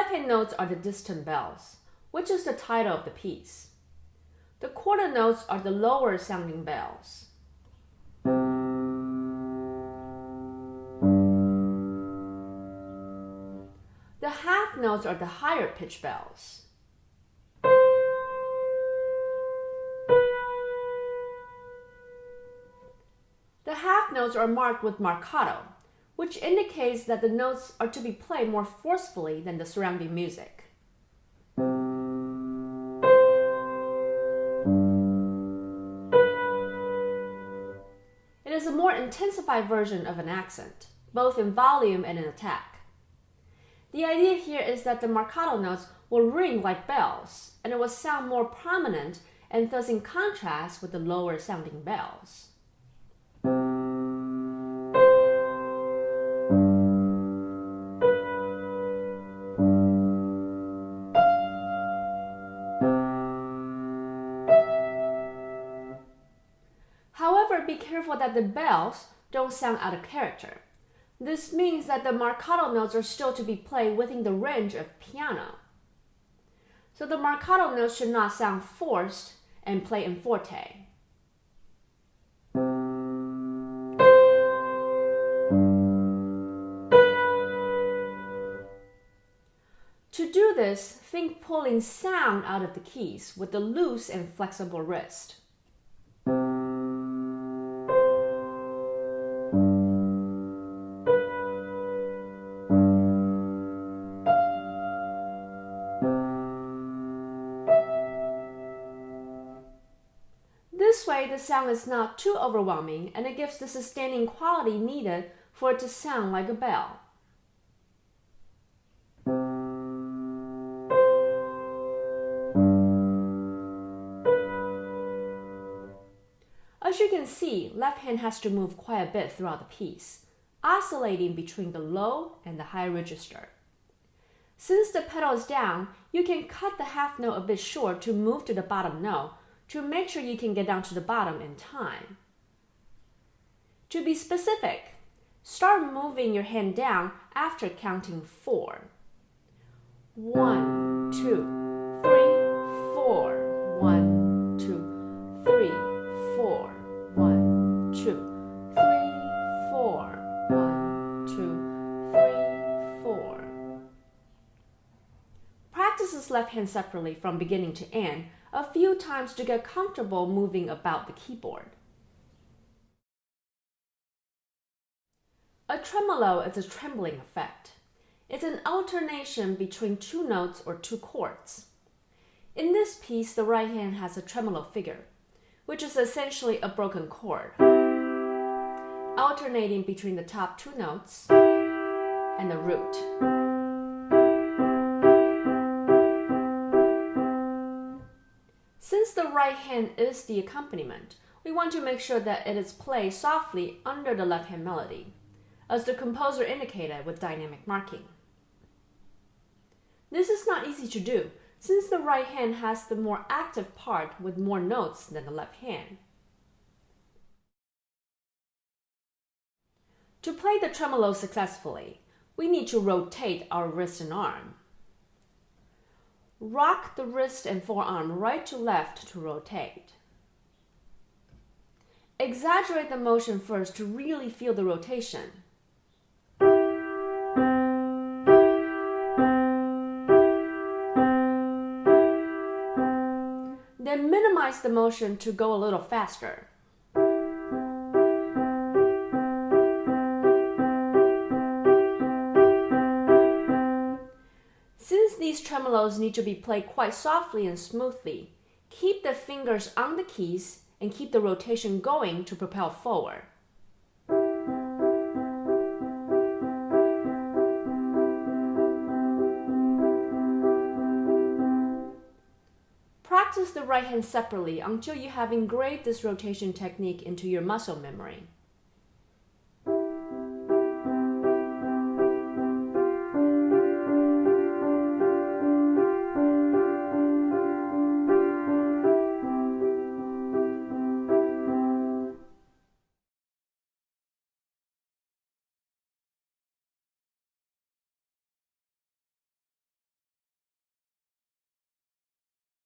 left-hand notes are the distant bells, which is the title of the piece. The quarter notes are the lower sounding bells. The half notes are the higher pitch bells. The half notes are marked with Marcato, which indicates that the notes are to be played more forcefully than the surrounding music. It is a more intensified version of an accent, both in volume and in attack. The idea here is that the Marcato notes will ring like bells, and it will sound more prominent and thus in contrast with the lower sounding bells. However, be careful that the bells don't sound out of character. This means that the Marcato notes are still to be played within the range of piano. So the Marcato notes should not sound forced and play in forte. To do this, think pulling sound out of the keys with the loose and flexible wrist. This way, the sound is not too overwhelming and it gives the sustaining quality needed for it to sound like a bell. As you can see, left hand has to move quite a bit throughout the piece, oscillating between the low and the high register. Since the pedal is down, you can cut the half note a bit short to move to the bottom note to make sure you can get down to the bottom in time. To be specific, start moving your hand down after counting 4. 1, 2, 3, 4. 1, 2, 3, 4. 1, 2, 3, 4. 1, 2, 3, 4. Practice this left hand separately from beginning to end a few times to get comfortable moving about the keyboard. A tremolo is a trembling effect. It's an alternation between two notes or two chords. In this piece, the right hand has a tremolo figure, which is essentially a broken chord, alternating between the top two notes and the root. Since the right hand is the accompaniment, we want to make sure that it is played softly under the left hand melody, as the composer indicated with dynamic marking. This is not easy to do, since the right hand has the more active part with more notes than the left hand. To play the tremolo successfully, we need to rotate our wrist and arm. Rock the wrist and forearm right to left to rotate. Exaggerate the motion first to really feel the rotation. Then minimize the motion to go a little faster. Since these tremolos need to be played quite softly and smoothly, keep the fingers on the keys and keep the rotation going to propel forward. Practice the right hand separately until you have engraved this rotation technique into your muscle memory.